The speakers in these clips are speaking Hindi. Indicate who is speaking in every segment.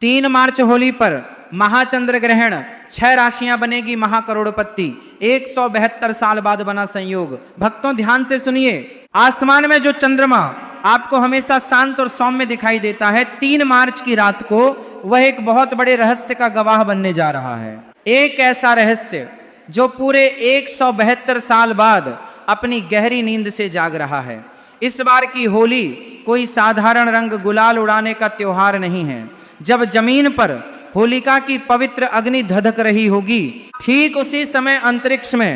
Speaker 1: 3 मार्च होली पर महाचंद्र ग्रहण, 6 राशियां बनेगी महाकरोड़पति। 172 साल बाद बना संयोग। भक्तों ध्यान से सुनिए, आसमान में जो चंद्रमा आपको हमेशा शांत और सौम्य दिखाई देता है, 3 मार्च की रात को वह एक बहुत बड़े रहस्य का गवाह बनने जा रहा है। एक ऐसा रहस्य जो पूरे 172 साल बाद अपनी गहरी नींद से जाग रहा है। इस बार की होली कोई साधारण रंग गुलाल उड़ाने का त्योहार नहीं है। जब जमीन पर होलिका की पवित्र अग्नि धधक रही होगी, ठीक उसी समय अंतरिक्ष में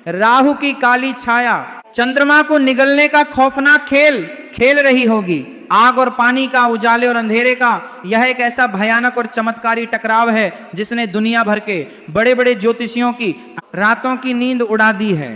Speaker 1: राहु की काली छाया चंद्रमा को निगलने का खौफनाक खेल खेल रही होगी। आग और पानी का, उजाले और अंधेरे का यह एक ऐसा भयानक और चमत्कारी टकराव है जिसने दुनिया भर के बड़े बड़े ज्योतिषियों की रातों की नींद उड़ा दी है।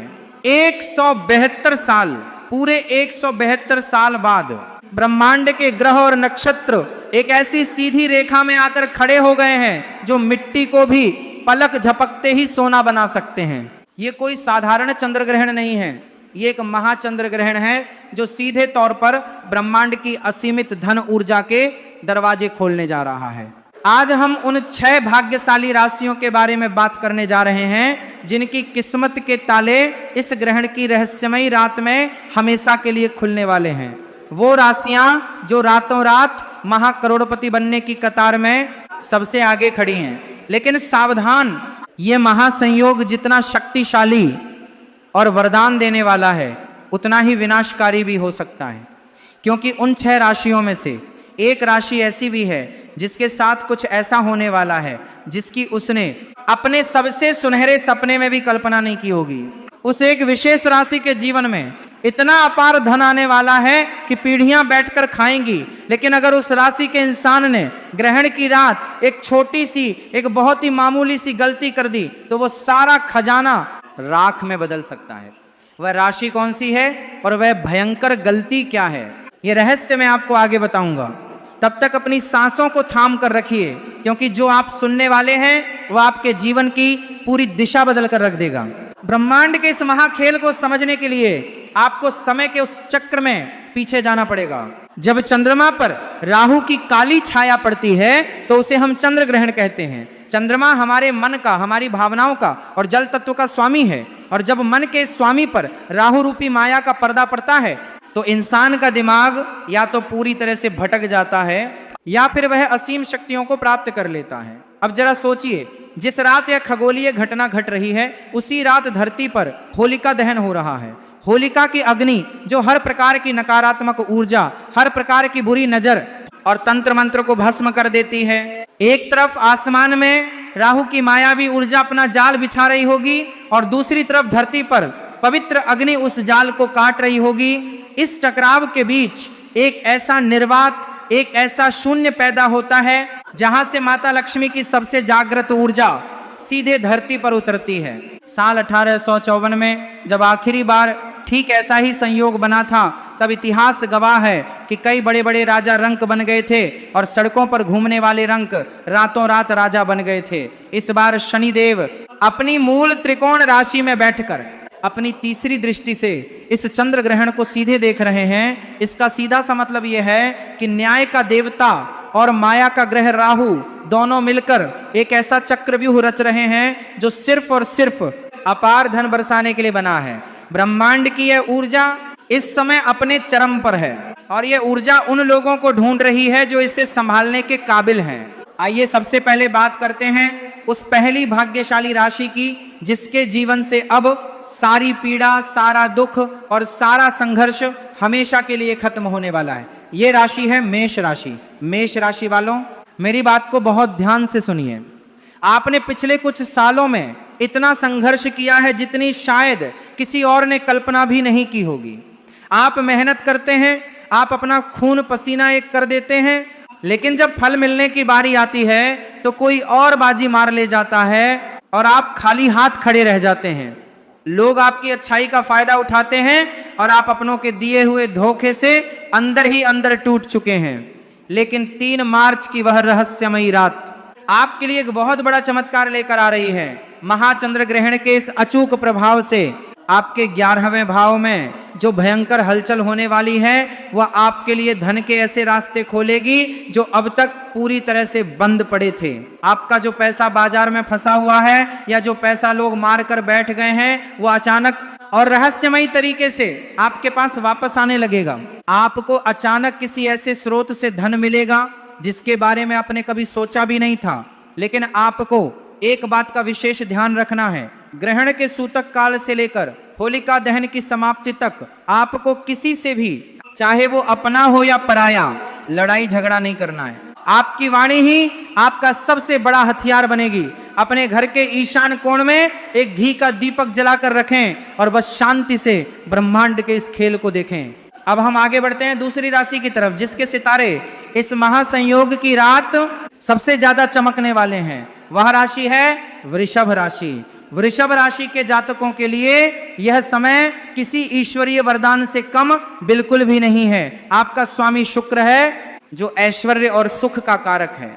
Speaker 1: 172 साल, पूरे 172 साल बाद ब्रह्मांड के ग्रह और नक्षत्र एक ऐसी सीधी रेखा में आकर खड़े हो गए हैं जो मिट्टी को भी पलक झपकते ही सोना बना सकते हैं। ये कोई साधारण चंद्र ग्रहण नहीं है, ये एक महाचंद्र ग्रहण है जो सीधे तौर पर ब्रह्मांड की असीमित धन ऊर्जा के दरवाजे खोलने जा रहा है। आज हम उन 6 भाग्यशाली राशियों के बारे में बात करने जा रहे हैं जिनकी किस्मत के ताले इस ग्रहण की रहस्यमयी रात में हमेशा के लिए खुलने वाले हैं। वो राशियां जो रातों रात महाकरोड़पति बनने की कतार में सबसे आगे खड़ी हैं। लेकिन सावधान, ये महासंयोग जितना शक्तिशाली और वरदान देने वाला है उतना ही विनाशकारी भी हो सकता है, क्योंकि उन 6 राशियों में से एक राशि ऐसी भी है जिसके साथ कुछ ऐसा होने वाला है जिसकी उसने अपने सबसे सुनहरे सपने में भी कल्पना नहीं की होगी। उस एक विशेष राशि के जीवन में इतना अपार धन आने वाला है कि पीढ़ियां बैठकर खाएंगी, लेकिन अगर उस राशि के इंसान ने ग्रहण की रात एक छोटी सी, एक बहुत ही मामूली सी गलती कर दी तो वो सारा खजाना राख में बदल सकता है। वह राशि कौन सी है और वह भयंकर गलती क्या है, ये रहस्य मैं आपको आगे बताऊंगा। तब तक अपनी सांसों को थाम कर रखिए, क्योंकि जो आप सुनने वाले हैं वह आपके जीवन की पूरी दिशा बदल कर रख देगा। ब्रह्मांड के इस महाखेल को समझने के लिए आपको समय के उस चक्र में पीछे जाना पड़ेगा। जब चंद्रमा पर राहु की काली छाया पड़ती है तो उसे हम चंद्र ग्रहण कहते हैं। चंद्रमा हमारे मन का, हमारी भावनाओं का और जल तत्व का स्वामी है, और जब मन के स्वामी पर राहु रूपी माया का पर्दा पड़ता है तो इंसान का दिमाग या तो पूरी तरह से भटक जाता है या फिर वह असीम शक्तियों को प्राप्त कर लेता है। अब जरा सोचिए, जिस रात यह खगोलीय घटना घट रही है उसी रात धरती पर होलिका दहन हो रहा है। होलिका की अग्नि जो हर प्रकार की नकारात्मक ऊर्जा, हर प्रकार की बुरी नजर और तंत्र मंत्र को भस्म कर देती है। एक तरफ आसमान में राहु की मायावी ऊर्जा अपना जाल बिछा रही होगी और दूसरी तरफ धरती पर पवित्र अग्नि उस जाल को काट रही होगी। इस टकराव के बीच एक ऐसा निर्वात, एक ऐसा शून्य पैदा होता है जहां से माता लक्ष्मी की सबसे जागृत ऊर्जा सीधे धरती पर उतरती है। साल 1854 में जब आखिरी बार ठीक ऐसा ही संयोग बना था, तब इतिहास गवाह है कि कई बड़े बड़े राजा रंक बन गए थे और सड़कों पर घूमने वाले रंक रातों रात राजा बन गए थे। इस बार शनिदेव अपनी मूल त्रिकोण राशि में बैठकर अपनी तीसरी दृष्टि से इस चंद्र ग्रहण को सीधे देख रहे हैं। इसका सीधा सा मतलब यह है कि न्याय का देवता और माया का ग्रह राहु दोनों मिलकर एक ऐसा चक्रव्यूह रच रहे हैं जो सिर्फ और सिर्फ अपार धन बरसाने के लिए बना है। ब्रह्मांड की यह ऊर्जा इस समय अपने चरम पर है और यह ऊर्जा उन लोगों को ढूंढ रही है जो इसे संभालने के काबिल हैं। आइए सबसे पहले बात करते हैं उस पहली भाग्यशाली राशि की जिसके जीवन से अब सारी पीड़ा, सारा दुख और सारा संघर्ष हमेशा के लिए खत्म होने वाला है। ये राशि है मेष राशि। मेष राशि वालों, मेरी बात को बहुत ध्यान से सुनिए। आपने पिछले कुछ सालों में इतना संघर्ष किया है जितनी शायद किसी और ने कल्पना भी नहीं की होगी। आप मेहनत करते हैं, आप अपना खून पसीना एक कर देते हैं, लेकिन जब फल मिलने की बारी आती है तो कोई और बाजी मार ले जाता है और आप खाली हाथ खड़े रह जाते हैं। लोग आपकी अच्छाई का फायदा उठाते हैं और आप अपनों के दिए हुए धोखे से अंदर ही अंदर टूट चुके हैं। लेकिन 3 मार्च की वह रहस्यमयी रात आपके लिए एक बहुत बड़ा चमत्कार लेकर आ रही है। महाचंद्र ग्रहण के इस अचूक प्रभाव से आपके 11वें भाव में जो भयंकर हलचल होने वाली है वह आपके लिए धन के ऐसे रास्ते खोलेगी जो अब तक पूरी तरह से बंद पड़े थे। आपका जो पैसा बाजार में फंसा हुआ है या जो पैसा लोग मार कर बैठ गए हैं वो अचानक और रहस्यमयी तरीके से आपके पास वापस आने लगेगा। आपको अचानक किसी ऐसे स्रोत से धन मिलेगा जिसके बारे में आपने कभी सोचा भी नहीं था। लेकिन आपको एक बात का विशेष ध्यान रखना है, ग्रहण के सूतक काल से लेकर होलिका दहन की समाप्ति तक आपको किसी से भी, चाहे वो अपना हो या पराया, लड़ाई झगड़ा नहीं करना है। आपकी वाणी ही आपका सबसे बड़ा हथियार बनेगी। अपने घर के ईशान कोण में एक घी का दीपक जलाकर रखें और बस शांति से ब्रह्मांड के इस खेल को देखें। अब हम आगे बढ़ते हैं दूसरी राशि की तरफ, जिसके सितारे इस महासंयोग की रात सबसे ज्यादा चमकने वाले हैं। वह राशि है वृषभ राशि। वृषभ राशि के जातकों के लिए यह समय किसी ईश्वरीय वरदान से कम बिल्कुल भी नहीं है। आपका स्वामी शुक्र है जो ऐश्वर्य और सुख का कारक है।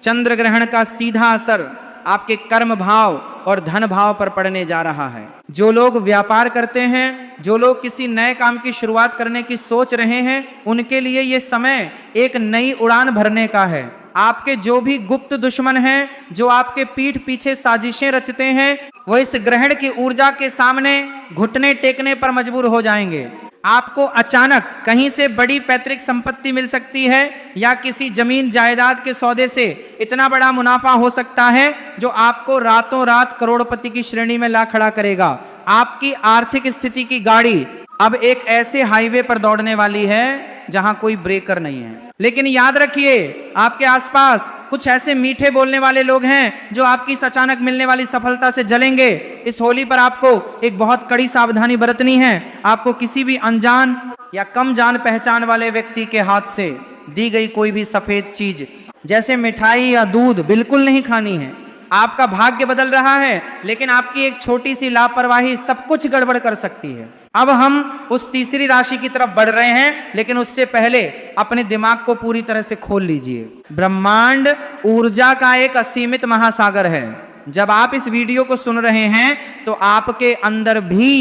Speaker 1: चंद्र ग्रहण का सीधा असर आपके कर्म भाव और धन भाव पर पड़ने जा रहा है। जो लोग व्यापार करते हैं, जो लोग किसी नए काम की शुरुआत करने की सोच रहे हैं, उनके लिए ये समय एक नई उड़ान भरने का है। आपके जो भी गुप्त दुश्मन हैं, जो आपके पीठ पीछे साजिशें रचते हैं, वो इस ग्रहण की ऊर्जा के सामने घुटने टेकने पर मजबूर हो जाएंगे। आपको अचानक कहीं से बड़ी पैतृक संपत्ति मिल सकती है या किसी जमीन जायदाद के सौदे से इतना बड़ा मुनाफा हो सकता है जो आपको रातों रात करोड़पति की श्रेणी में ला खड़ा करेगा। आपकी आर्थिक स्थिति की गाड़ी अब एक ऐसे हाईवे पर दौड़ने वाली है जहां कोई ब्रेकर नहीं है। लेकिन याद रखिए, आपके आसपास कुछ ऐसे मीठे बोलने वाले लोग हैं जो आपकी इस अचानक मिलने वाली सफलता से जलेंगे। इस होली पर आपको एक बहुत कड़ी सावधानी बरतनी है। आपको किसी भी अनजान या कम जान पहचान वाले व्यक्ति के हाथ से दी गई कोई भी सफेद चीज जैसे मिठाई या दूध बिल्कुल नहीं खानी है। आपका भाग्य बदल रहा है, लेकिन आपकी एक छोटी सी लापरवाही सब कुछ गड़बड़ कर सकती है। अब हम उस तीसरी राशि की तरफ बढ़ रहे हैं, लेकिन उससे पहले अपने दिमाग को पूरी तरह से खोल लीजिए। ब्रह्मांड ऊर्जा का एक असीमित महासागर है। जब आप इस वीडियो को सुन रहे हैं तो आपके अंदर भी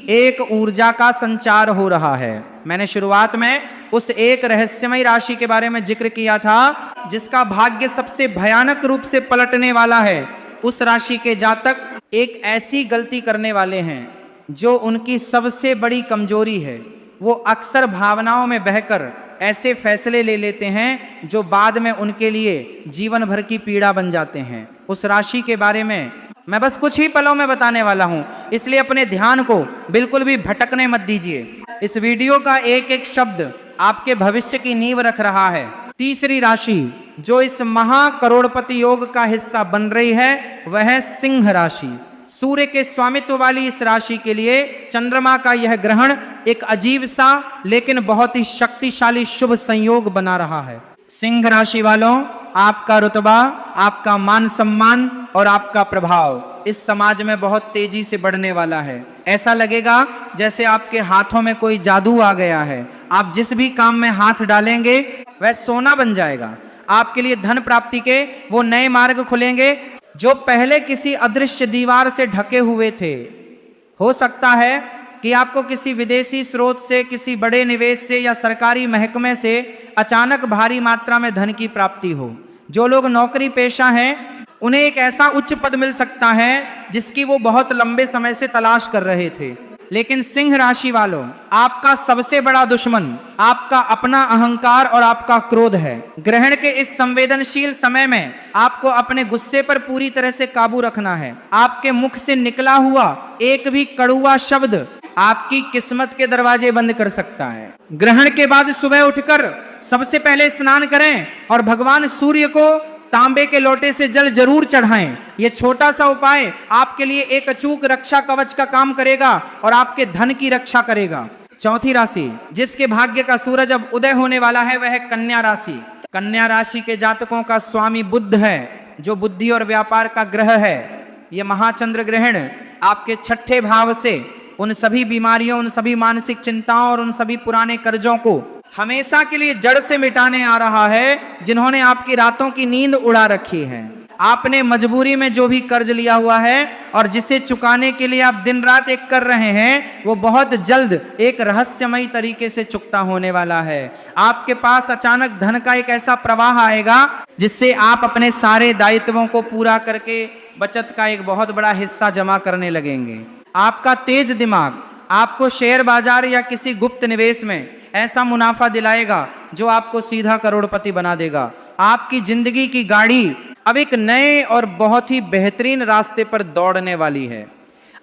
Speaker 1: एक ऊर्जा का संचार हो रहा है। मैंने शुरुआत में उस एक रहस्यमय राशि के बारे में जिक्र किया था जिसका भाग्य सबसे भयानक रूप से पलटने वाला है। उस राशि के जातक एक ऐसी गलती करने वाले हैं जो उनकी सबसे बड़ी कमजोरी है। वो अक्सर भावनाओं में बहकर ऐसे फैसले ले लेते हैं जो बाद में उनके लिए जीवन भर की पीड़ा बन जाते हैं। उस राशि के बारे में मैं बस कुछ ही पलों में बताने वाला हूं, इसलिए अपने ध्यान को बिल्कुल भी भटकने मत दीजिए। इस वीडियो का एक एक शब्द आपके भविष्य की नींव रख रहा है। तीसरी राशि जो इस महा करोड़पति योग का हिस्सा बन रही है वह है सिंह राशि। सूर्य के स्वामित्व वाली इस राशि के लिए चंद्रमा का यह ग्रहण एक अजीब सा लेकिन बहुत ही शक्तिशाली शुभ संयोग बना रहा है। सिंह राशि वालों, आपका रुतबा, आपका मान सम्मान और आपका प्रभाव इस समाज में बहुत तेजी से बढ़ने वाला है। ऐसा लगेगा जैसे आपके हाथों में कोई जादू आ गया है। आप जिस भी काम में हाथ डालेंगे वह सोना बन जाएगा। आपके लिए धन प्राप्ति के वो नए मार्ग खुलेंगे जो पहले किसी अदृश्य दीवार से ढके हुए थे। हो सकता है कि आपको किसी विदेशी स्रोत से, किसी बड़े निवेश से या सरकारी महकमे से अचानक भारी मात्रा में धन की प्राप्ति हो। जो लोग नौकरी पेशा हैं उन्हें एक ऐसा उच्च पद मिल सकता है जिसकी वो बहुत लंबे समय से तलाश कर रहे थे। लेकिन सिंह राशि वालों, आपका सबसे बड़ा दुश्मन आपका अपना अहंकार और आपका क्रोध है। ग्रहण के इस संवेदनशील समय में आपको अपने गुस्से पर पूरी तरह से काबू रखना है। आपके मुख से निकला हुआ एक भी कड़वा शब्द आपकी किस्मत के दरवाजे बंद कर सकता है। ग्रहण के बाद सुबह उठकर सबसे पहले स्नान करें और भगवान सूर्य को तांबे के लोटे से जल जरूर चढ़ाएं। यह छोटा सा उपाय आपके लिए एक अचूक रक्षा कवच का काम करेगा और आपके धन की रक्षा करेगा। चौथी राशि जिसके भाग्य का सूरज अब उदय होने वाला है वह है कन्या राशि। कन्या राशि के जातकों का स्वामी बुध है जो बुद्धि और व्यापार का ग्रह है। यह महाचंद्र ग्रहण आपके छठे भाव से उन सभी बीमारियों, उन सभी मानसिक चिंताओं और उन सभी पुराने कर्जों को हमेशा के लिए जड़ से मिटाने आ रहा है जिन्होंने आपकी रातों की नींद उड़ा रखी है। आपने मजबूरी में जो भी कर्ज लिया हुआ है और जिसे चुकाने के लिए आप दिन रात एक कर रहे हैं, वो बहुत जल्द एक रहस्यमयी तरीके से चुकता होने वाला है। आपके पास अचानक धन का एक ऐसा प्रवाह आएगा जिससे आप अपने सारे दायित्वों को पूरा करके बचत का एक बहुत बड़ा हिस्सा जमा करने लगेंगे। आपका तेज दिमाग आपको शेयर बाजार या किसी गुप्त निवेश में ऐसा मुनाफा दिलाएगा जो आपको सीधा करोड़पति बना देगा। आपकी जिंदगी की गाड़ी अब एक नए और बहुत ही बेहतरीन रास्ते पर दौड़ने वाली है।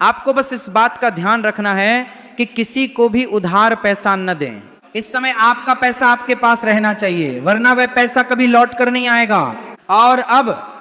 Speaker 1: आपको बस इस बात का ध्यान रखना है कि किसी को भी उधार पैसा न दें। इस समय आपका पैसा आपके पास रहना चाहिए, वरना वह पैसा कभी लौट कर नहीं आएगा। और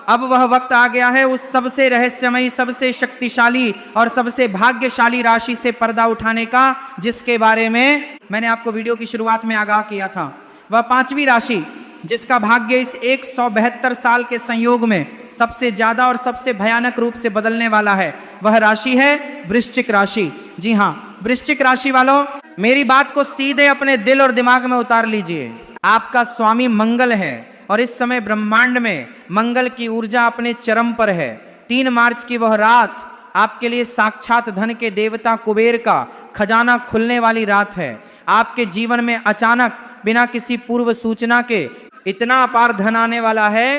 Speaker 1: अब वह वक्त आ गया है उस सबसे रहस्यमयी, सबसे शक्तिशाली और सबसे भाग्यशाली राशि से पर्दा उठाने का, जिसके बारे में मैंने आपको वीडियो की शुरुआत में आगाह किया था। वह पांचवी राशि जिसका भाग्य इस 172 साल के संयोग में सबसे ज्यादा और सबसे भयानक रूप से बदलने वाला है, वह राशि है वृश्चिक राशि। जी हाँ, वृश्चिक राशि वालों, मेरी बात को सीधे अपने दिल और दिमाग में उतार लीजिए। आपका स्वामी मंगल है और इस समय ब्रह्मांड में मंगल की ऊर्जा अपने चरम पर है। 3 मार्च की वह रात आपके लिए साक्षात धन के देवता कुबेर का खजाना खुलने वाली रात है। आपके जीवन में अचानक बिना किसी पूर्व सूचना के इतना अपार धन आने वाला है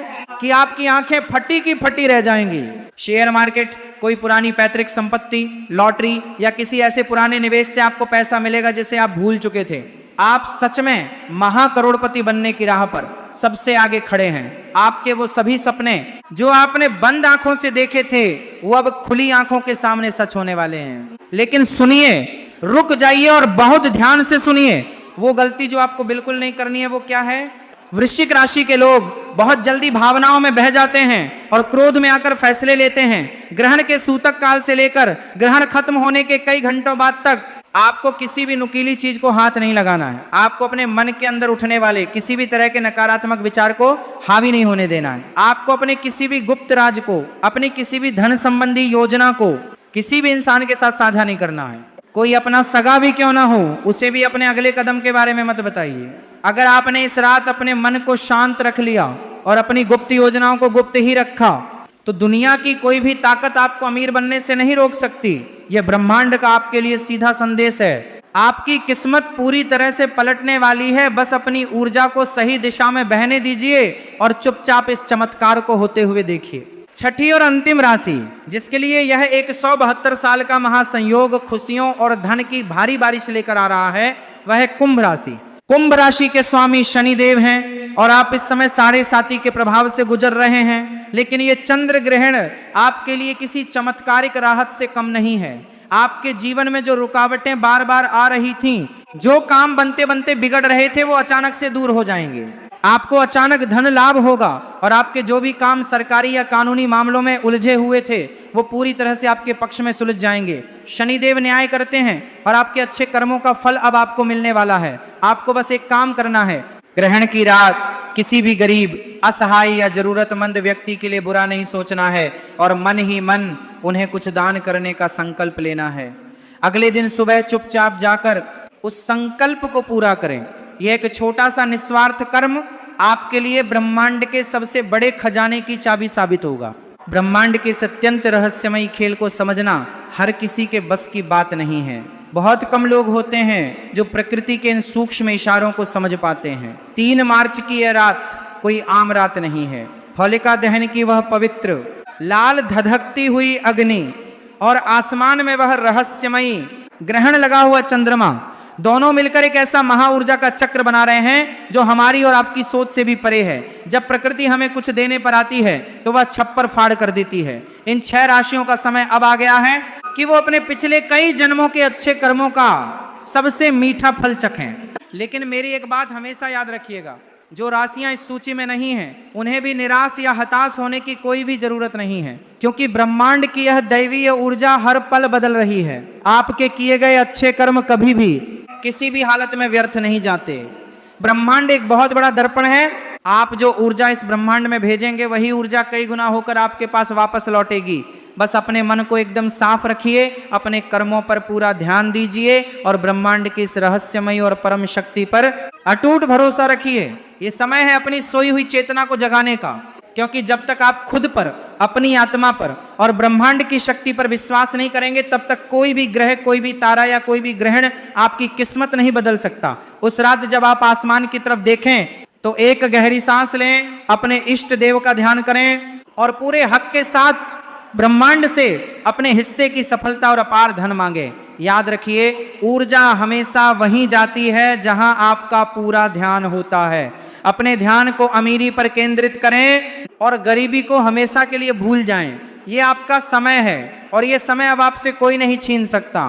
Speaker 1: कि आपकी आंखें फटी की फटी रह जाएंगी। शेयर मार्केट, कोई पुरानी पैतृक संपत्ति, लॉटरी या किसी ऐसे पुराने निवेश से आपको पैसा मिलेगा जिसे आप भूल चुके थे। आप सच में महाकरोड़पति बनने की राह पर सबसे आगे खड़े हैं। आपके वो सभी सपने जो आपने बंद आंखों से देखे थे, वो अब खुली आंखों के सामने सच होने वाले हैं। लेकिन सुनिए, रुक जाइए और बहुत ध्यान से सुनिए। वो गलती जो आपको बिल्कुल नहीं करनी है वो क्या है? वृश्चिक राशि के लोग बहुत जल्दी भावनाओं में बह जाते हैं और क्रोध में आकर फैसले लेते हैं। ग्रहण के सूतक काल से लेकर ग्रहण खत्म होने के कई घंटों बाद तक आपको किसी भी नुकीली चीज को हाथ नहीं लगाना है। आपको अपने मन के अंदर उठने वाले किसी भी तरह के नकारात्मक विचार को हावी नहीं होने देना है। आपको अपने किसी भी गुप्त राज को, अपनी किसी भी धन संबंधी योजना को किसी भी इंसान के साथ साझा नहीं करना है। कोई अपना सगा भी क्यों ना हो, उसे भी अपने अगले कदम के बारे में मत बताइए। अगर आपने इस रात अपने मन को शांत रख लिया और अपनी गुप्त योजनाओं को गुप्त ही रखा, तो दुनिया की कोई भी ताकत आपको अमीर बनने से नहीं रोक सकती। यह ब्रह्मांड का आपके लिए सीधा संदेश है। आपकी किस्मत पूरी तरह से पलटने वाली है। बस अपनी ऊर्जा को सही दिशा में बहने दीजिए और चुपचाप इस चमत्कार को होते हुए देखिए। छठी और अंतिम राशि जिसके लिए यह 172 साल का महासंयोग खुशियों और धन की भारी बारिश लेकर आ रहा है, वह है कुंभ राशि। कुंभ राशि के स्वामी शनिदेव हैं और आप इस समय साढ़े साती के प्रभाव से गुजर रहे हैं। लेकिन ये चंद्र ग्रहण आपके लिए किसी चमत्कारिक राहत से कम नहीं है। आपके जीवन में जो रुकावटें बार बार आ रही थीं, जो काम बनते बनते बिगड़ रहे थे, वो अचानक से दूर हो जाएंगे। आपको अचानक धन लाभ होगा और आपके जो भी काम सरकारी या कानूनी मामलों में उलझे हुए थे, वो पूरी तरह से आपके पक्ष में सुलझ जाएंगे। शनिदेव न्याय करते हैं और आपके अच्छे कर्मों का फल अब आपको मिलने वाला है। आपको बस एक काम करना है, ग्रहण की रात किसी भी गरीब, असहाय या जरूरतमंद व्यक्ति के लिए बुरा नहीं सोचना है और मन ही मन उन्हें कुछ दान करने का संकल्प लेना है। अगले दिन सुबह चुपचाप जाकर उस संकल्प को पूरा करें। यह एक छोटा सा निस्वार्थ कर्म आपके लिए ब्रह्मांड के सबसे बड़े खजाने की चाबी साबित होगा। ब्रह्मांड के इस अत्यंत रहस्यमयी खेल को समझना हर किसी के बस की बात नहीं है। बहुत कम लोग होते हैं जो प्रकृति के इन सूक्ष्म इशारों को समझ पाते हैं। 3 मार्च की यह रात कोई आम रात नहीं है। होलिका दहन की वह पवित्र लाल धधकती हुई अग्नि और आसमान में वह रहस्यमयी ग्रहण लगा हुआ चंद्रमा, दोनों मिलकर एक ऐसा महाऊर्जा का चक्र बना रहे हैं जो हमारी और आपकी सोच से भी परे है। जब प्रकृति हमें कुछ देने पर आती है तो वह छप्पर फाड़ कर देती है। इन 6 राशियों का समय अब आ गया है कि वो अपने पिछले कई जन्मों के अच्छे कर्मों का सबसे मीठा फल चखें। लेकिन मेरी एक बात हमेशा याद रखिएगा, जो राशियां इस सूची में नहीं हैं, उन्हें भी निराश या हताश होने की कोई भी जरूरत नहीं है, क्योंकि ब्रह्मांड की यह दैवीय ऊर्जा हर पल बदल रही है। आपके किए गए अच्छे कर्म कभी भी किसी भी हालत में व्यर्थ नहीं जाते। ब्रह्मांड एक बहुत बड़ा दर्पण है। आप जो ऊर्जा इस ब्रह्मांड में भेजेंगे, वही ऊर्जा कई गुना होकर आपके पास वापस लौटेगी। बस अपने मन को एकदम साफ रखिए, अपने कर्मों पर पूरा ध्यान दीजिए और ब्रह्मांड की इस रहस्यमयी और परम शक्ति पर अटूट भरोसा रखिए। ये समय है अपनी सोई हुई चेतना को जगाने का। क्योंकि जब तक आप खुद पर, अपनी आत्मा पर और ब्रह्मांड की शक्ति पर विश्वास नहीं करेंगे, तब तक कोई भी ग्रह, कोई भी तारा या कोई भी ग्रहण आपकी किस्मत नहीं बदल सकता। उस रात जब आप आसमान की तरफ देखें तो एक गहरी सांस लें, अपने इष्ट देव का ध्यान करें और पूरे हक के साथ ब्रह्मांड से अपने हिस्से की सफलता और अपार धन मांगे। याद रखिए, ऊर्जा हमेशा वहीं जाती है जहां आपका पूरा ध्यान होता है। अपने ध्यान को अमीरी पर केंद्रित करें और गरीबी को हमेशा के लिए भूल जाएं। ये आपका समय है और ये समय अब आपसे कोई नहीं छीन सकता।